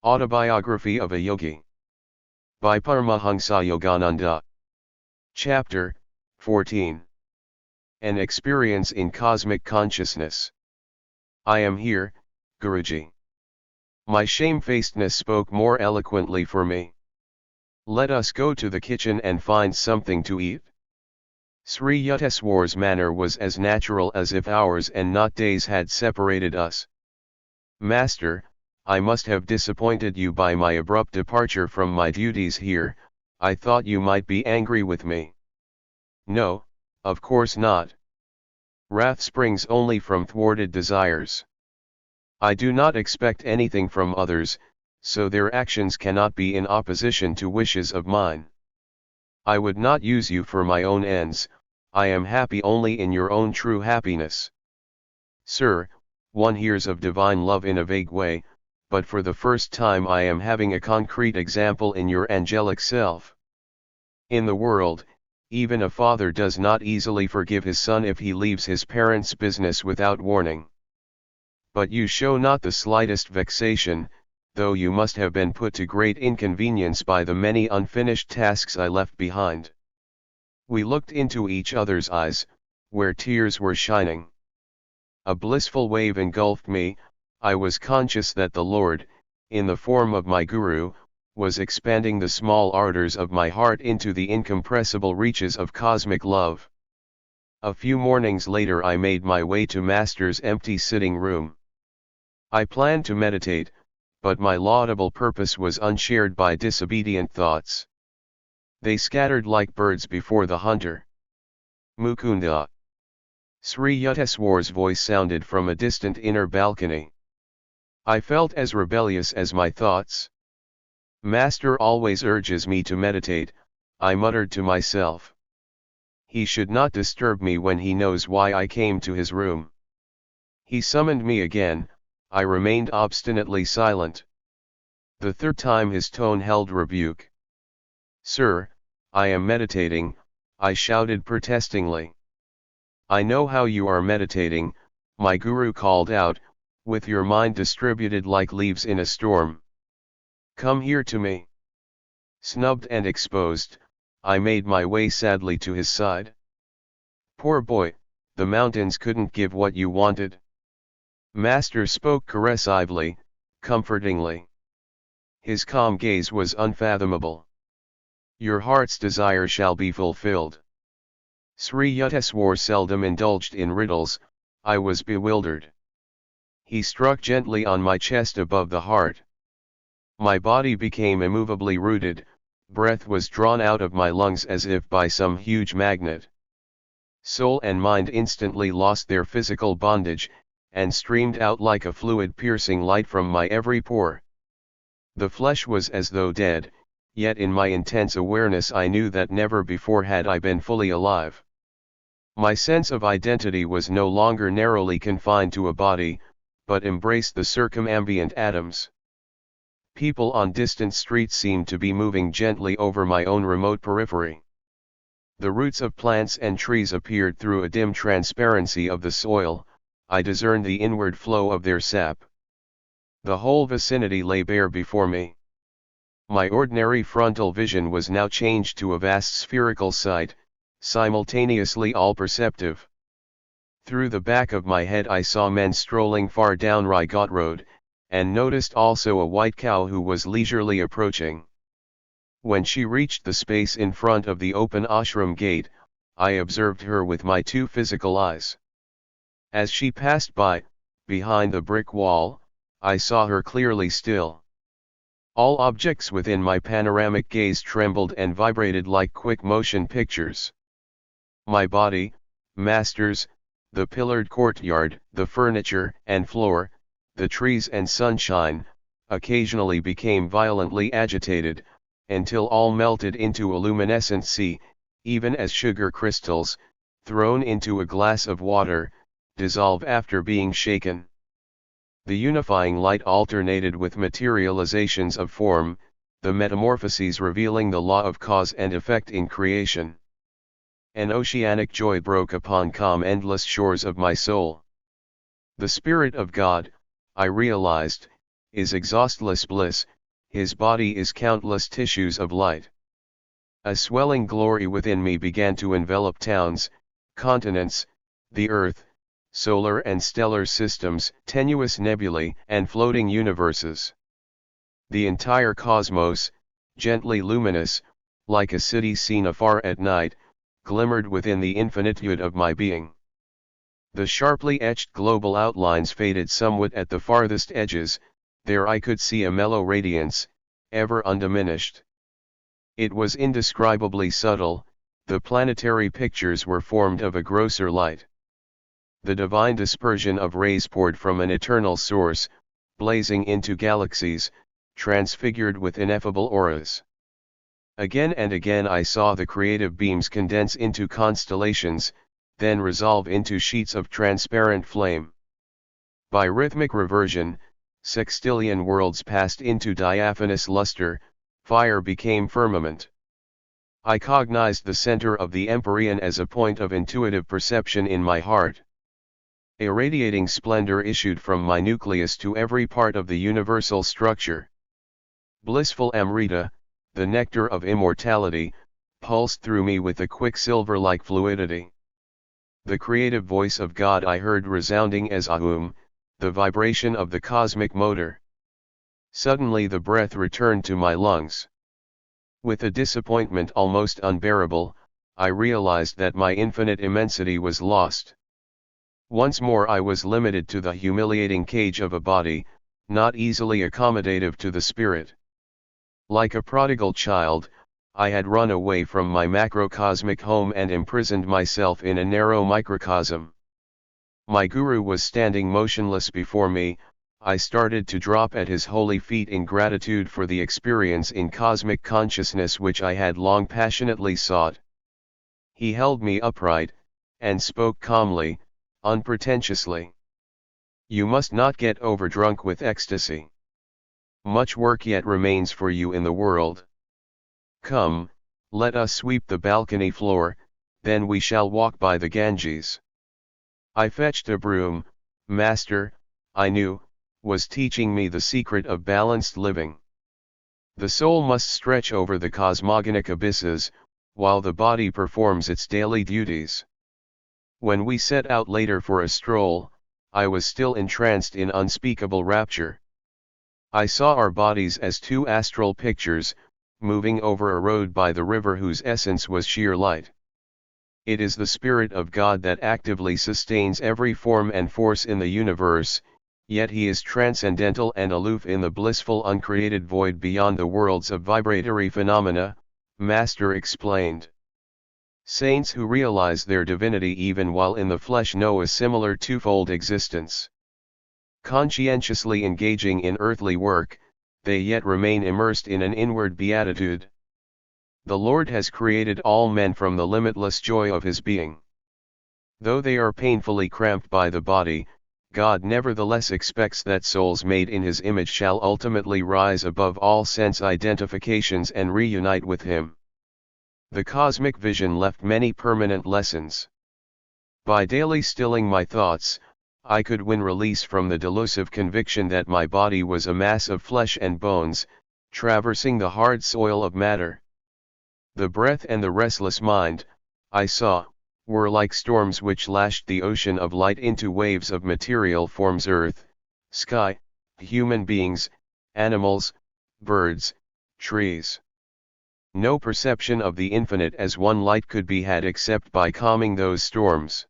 Autobiography of a Yogi. By Paramahansa Yogananda. Chapter 14. An Experience in Cosmic Consciousness. I am here, Guruji. My shamefacedness spoke more eloquently for me. Let us go to the kitchen and find something to eat. Sri Yukteswar's manner was as natural as if hours and not days had separated us. Master, I must have disappointed you by my abrupt departure from my duties here. I thought you might be angry with me. No, of course not. Wrath springs only from thwarted desires. I do not expect anything from others, so their actions cannot be in opposition to wishes of mine. I would not use you for my own ends. I am happy only in your own true happiness. Sir, one hears of divine love in a vague way, but for the first time I am having a concrete example in your angelic self. In the world, even a father does not easily forgive his son if he leaves his parents' business without warning. But you show not the slightest vexation, though you must have been put to great inconvenience by the many unfinished tasks I left behind. We looked into each other's eyes, where tears were shining. A blissful wave engulfed me. I was conscious that the Lord, in the form of my Guru, was expanding the small ardors of my heart into the incompressible reaches of cosmic love. A few mornings later I made my way to Master's empty sitting room. I planned to meditate, but my laudable purpose was unshared by disobedient thoughts. They scattered like birds before the hunter. Mukunda. Sri Yukteswar's voice sounded from a distant inner balcony. I felt as rebellious as my thoughts. Master always urges me to meditate, I muttered to myself. He should not disturb me when he knows why I came to his room. He summoned me again. I remained obstinately silent. The third time his tone held rebuke. Sir, I am meditating, I shouted protestingly. I know how you are meditating, my Guru called out, with your mind distributed like leaves in a storm. Come here to me. Snubbed and exposed, I made my way sadly to his side. Poor boy, the mountains couldn't give what you wanted. Master spoke caressively, comfortingly. His calm gaze was unfathomable. Your heart's desire shall be fulfilled. Sri Yukteswar seldom indulged in riddles. I was bewildered. He struck gently on my chest above the heart. My body became immovably rooted, breath was drawn out of my lungs as if by some huge magnet. Soul and mind instantly lost their physical bondage, and streamed out like a fluid-piercing light from my every pore. The flesh was as though dead, yet in my intense awareness I knew that never before had I been fully alive. My sense of identity was no longer narrowly confined to a body, but embraced the circumambient atoms. People on distant streets seemed to be moving gently over my own remote periphery. The roots of plants and trees appeared through a dim transparency of the soil. I discerned the inward flow of their sap. The whole vicinity lay bare before me. My ordinary frontal vision was now changed to a vast spherical sight, simultaneously all-perceptive. Through the back of my head I saw men strolling far down Raigat Road, and noticed also a white cow who was leisurely approaching. When she reached the space in front of the open ashram gate, I observed her with my two physical eyes. As she passed by, behind the brick wall, I saw her clearly still. All objects within my panoramic gaze trembled and vibrated like quick motion pictures. My body, Master's, the pillared courtyard, the furniture and floor, the trees and sunshine, occasionally became violently agitated, until all melted into a luminescent sea, even as sugar crystals, thrown into a glass of water, dissolve after being shaken. The unifying light alternated with materializations of form, the metamorphoses revealing the law of cause and effect in creation. An oceanic joy broke upon calm endless shores of my soul. The Spirit of God, I realized, is exhaustless bliss, his body is countless tissues of light. A swelling glory within me began to envelop towns, continents, the earth, solar and stellar systems, tenuous nebulae, and floating universes. The entire cosmos, gently luminous, like a city seen afar at night, glimmered within the infinitude of my being. The sharply etched global outlines faded somewhat at the farthest edges, there I could see a mellow radiance, ever undiminished. It was indescribably subtle, the planetary pictures were formed of a grosser light. The divine dispersion of rays poured from an eternal source, blazing into galaxies, transfigured with ineffable auras. Again and again I saw the creative beams condense into constellations, then resolve into sheets of transparent flame. By rhythmic reversion, sextillion worlds passed into diaphanous luster, fire became firmament. I cognized the center of the empyrean as a point of intuitive perception in my heart. A radiating splendor issued from my nucleus to every part of the universal structure. Blissful Amrita, the nectar of immortality, pulsed through me with a quicksilver-like fluidity. The creative voice of God I heard resounding as Ahum, the vibration of the cosmic motor. Suddenly the breath returned to my lungs. With a disappointment almost unbearable, I realized that my infinite immensity was lost. Once more I was limited to the humiliating cage of a body, not easily accommodative to the spirit. Like a prodigal child, I had run away from my macrocosmic home and imprisoned myself in a narrow microcosm. My guru was standing motionless before me. I started to drop at his holy feet in gratitude for the experience in cosmic consciousness which I had long passionately sought. He held me upright, and spoke calmly, unpretentiously. You must not get overdrunk with ecstasy. Much work yet remains for you in the world. Come, let us sweep the balcony floor, then we shall walk by the Ganges. I fetched a broom. Master, I knew, was teaching me the secret of balanced living. The soul must stretch over the cosmogonic abysses, while the body performs its daily duties. When we set out later for a stroll, I was still entranced in unspeakable rapture. I saw our bodies as two astral pictures, moving over a road by the river whose essence was sheer light. It is the Spirit of God that actively sustains every form and force in the universe, yet He is transcendental and aloof in the blissful uncreated void beyond the worlds of vibratory phenomena, Master explained. Saints who realize their divinity even while in the flesh know a similar twofold existence. Conscientiously engaging in earthly work, they yet remain immersed in an inward beatitude. The Lord has created all men from the limitless joy of His being. Though they are painfully cramped by the body, God nevertheless expects that souls made in His image shall ultimately rise above all sense identifications and reunite with Him. The cosmic vision left many permanent lessons. By daily stilling my thoughts, I could win release from the delusive conviction that my body was a mass of flesh and bones, traversing the hard soil of matter. The breath and the restless mind, I saw, were like storms which lashed the ocean of light into waves of material forms: earth, sky, human beings, animals, birds, trees. No perception of the infinite as one light could be had except by calming those storms.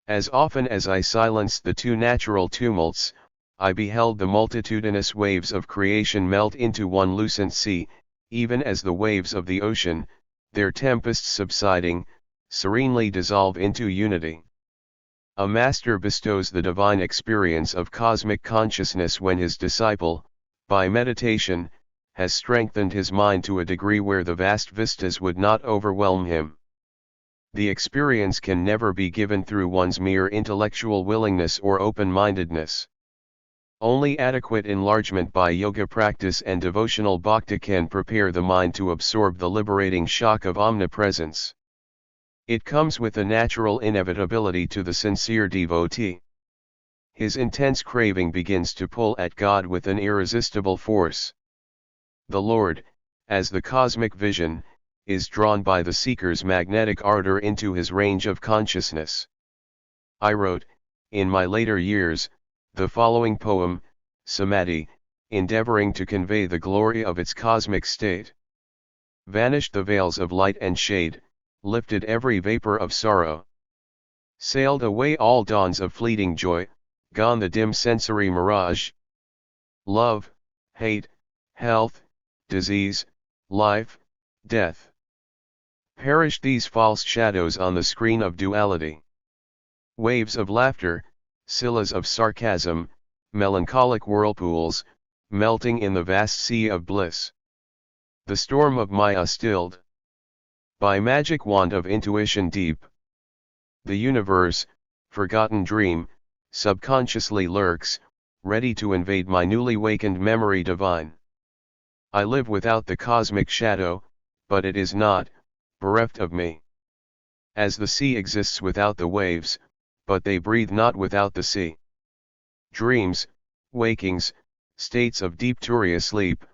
As often as I silenced the two natural tumults, I beheld the multitudinous waves of creation melt into one lucent sea, even as the waves of the ocean, their tempests subsiding, serenely dissolve into unity. A master bestows the divine experience of cosmic consciousness when his disciple, by meditation, has strengthened his mind to a degree where the vast vistas would not overwhelm him. The experience can never be given through one's mere intellectual willingness or open-mindedness. Only adequate enlargement by yoga practice and devotional bhakti can prepare the mind to absorb the liberating shock of omnipresence. It comes with a natural inevitability to the sincere devotee. His intense craving begins to pull at God with an irresistible force. The Lord, as the cosmic vision, is drawn by the seeker's magnetic ardor into his range of consciousness. I wrote, in my later years, the following poem, Samadhi, endeavoring to convey the glory of its cosmic state. Vanished the veils of light and shade, lifted every vapor of sorrow. Sailed away all dawns of fleeting joy, gone the dim sensory mirage. Love, hate, health, disease, life, death. Perished these false shadows on the screen of duality. Waves of laughter, scillas of sarcasm, melancholic whirlpools, melting in the vast sea of bliss. The storm of Maya stilled. By magic wand of intuition deep. The universe, forgotten dream, subconsciously lurks, ready to invade my newly wakened memory divine. I live without the cosmic shadow, but it is not bereft of me. As the sea exists without the waves, but they breathe not without the sea. Dreams, wakings, states of deep Turiya sleep,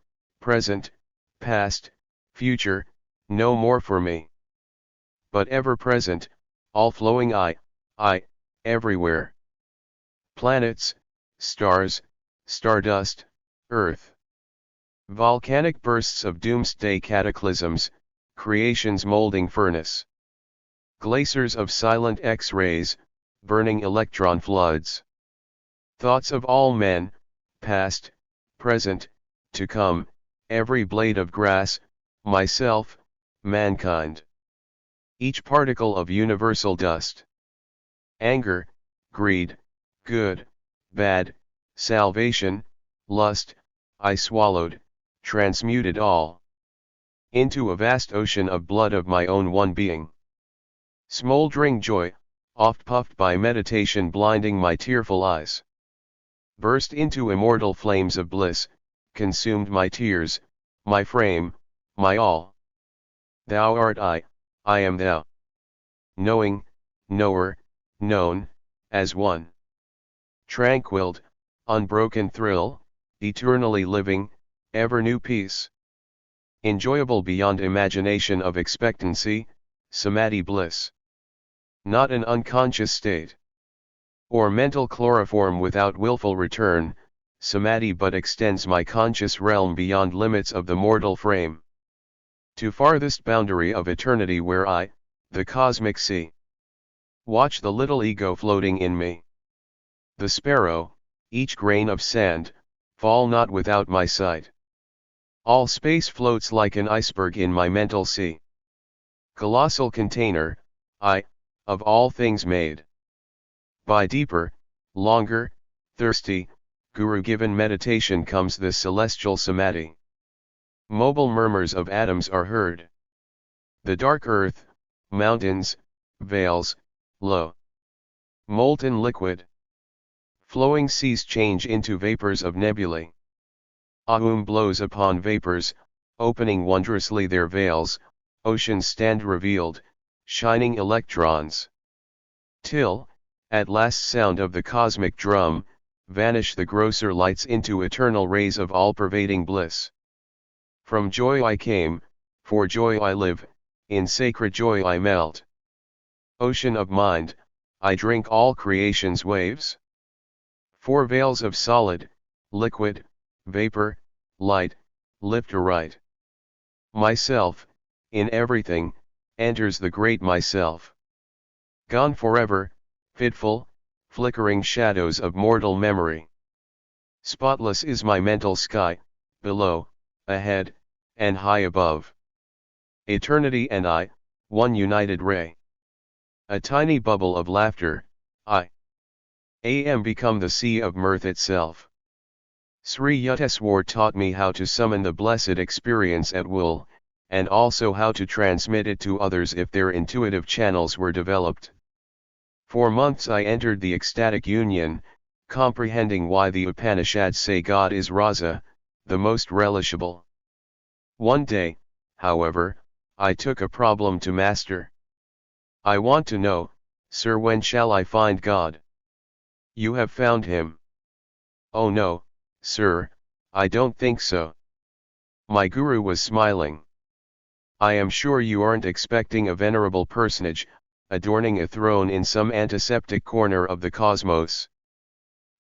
present, past, future, no more for me. But ever present, all flowing I, everywhere. Planets, stars, stardust, earth. Volcanic bursts of doomsday cataclysms, creation's molding furnace. Glaciers of silent X-rays, burning electron floods. Thoughts of all men, past, present, to come, every blade of grass, myself, mankind. Each particle of universal dust. Anger, greed, good, bad, salvation, lust, I swallowed, transmuted all into a vast ocean of blood of my own one being. Smoldering joy, oft puffed by meditation blinding my tearful eyes. Burst into immortal flames of bliss, consumed my tears, my frame, my all. Thou art I am thou. Knowing, knower, known, as one. Tranquilled, unbroken thrill, eternally living, ever new peace. Enjoyable beyond imagination of expectancy, samadhi bliss. Not an unconscious state. Or mental chloroform without willful return, samadhi but extends my conscious realm beyond limits of the mortal frame. To farthest boundary of eternity where I, the cosmic sea. Watch the little ego floating in me. The sparrow, each grain of sand, fall not without my sight. All space floats like an iceberg in my mental sea. Colossal container, I, of all things made. By deeper, longer, thirsty, guru-given meditation comes the celestial samadhi. Mobile murmurs of atoms are heard. The dark earth, mountains, vales, lo. Molten liquid. Flowing seas change into vapors of nebulae. Aum blows upon vapors, opening wondrously their veils, oceans stand revealed, shining electrons. Till, at last sound of the cosmic drum, vanish the grosser lights into eternal rays of all-pervading bliss. From joy I came, for joy I live, in sacred joy I melt. Ocean of mind, I drink all creation's waves. Four veils of solid, liquid, vapor, light, lift aright. Myself, in everything, enters the great myself. Gone forever, fitful, flickering shadows of mortal memory. Spotless is my mental sky, below, ahead, and high above. Eternity and I, one united ray. A tiny bubble of laughter, I am become the sea of mirth itself. Sri Yukteswar taught me how to summon the blessed experience at will, and also how to transmit it to others if their intuitive channels were developed. For months I entered the ecstatic union, comprehending why the Upanishads say God is Rasa, the most relishable. One day, however, I took a problem to master. I want to know, sir, when shall I find God? You have found him. Oh no, sir, I don't think so. My guru was smiling. I am sure you aren't expecting a venerable personage, adorning a throne in some antiseptic corner of the cosmos.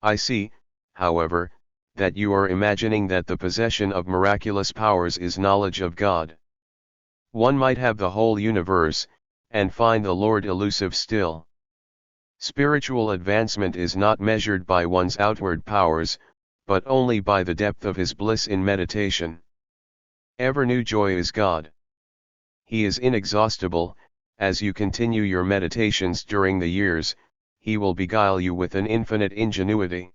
I see, however, that you are imagining that the possession of miraculous powers is knowledge of God. One might have the whole universe, and find the Lord elusive still. Spiritual advancement is not measured by one's outward powers, but only by the depth of his bliss in meditation. Ever new joy is God. He is inexhaustible. As you continue your meditations during the years, He will beguile you with an infinite ingenuity.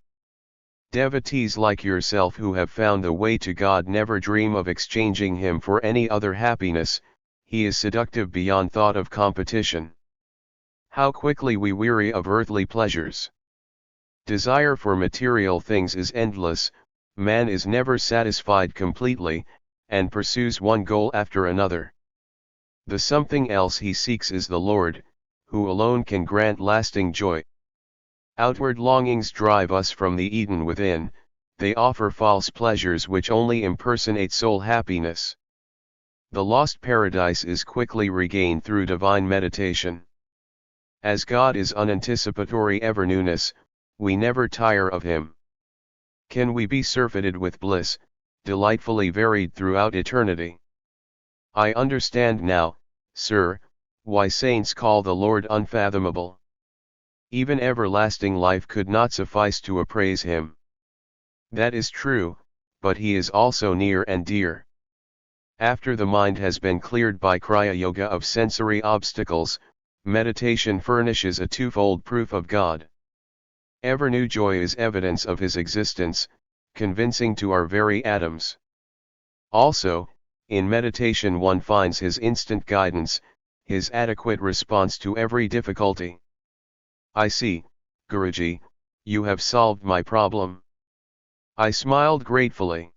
Devotees like yourself who have found the way to God never dream of exchanging Him for any other happiness. He is seductive beyond thought of competition. How quickly we weary of earthly pleasures. Desire for material things is endless. Man is never satisfied completely, and pursues one goal after another. The something else he seeks is the Lord, who alone can grant lasting joy. Outward longings drive us from the Eden within. They offer false pleasures which only impersonate soul happiness. The lost paradise is quickly regained through divine meditation. As God is unanticipatory ever newness, we never tire of Him. Can we be surfeited with bliss, delightfully varied throughout eternity? I understand now, sir, why saints call the Lord unfathomable. Even everlasting life could not suffice to appraise Him. That is true, but He is also near and dear. After the mind has been cleared by Kriya Yoga of sensory obstacles, meditation furnishes a twofold proof of God. Ever new joy is evidence of His existence, convincing to our very atoms. Also, in meditation one finds His instant guidance, His adequate response to every difficulty. I see, Guruji, you have solved my problem. I smiled gratefully.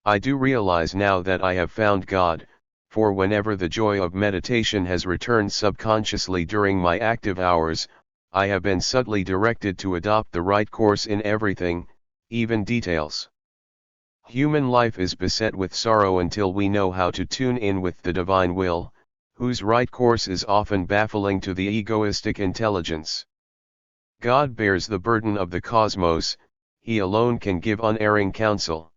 I do realize now that I have found God, for whenever the joy of meditation has returned subconsciously during my active hours, I have been subtly directed to adopt the right course in everything, even details. Human life is beset with sorrow until we know how to tune in with the divine will, whose right course is often baffling to the egoistic intelligence. God bears the burden of the cosmos. He alone can give unerring counsel.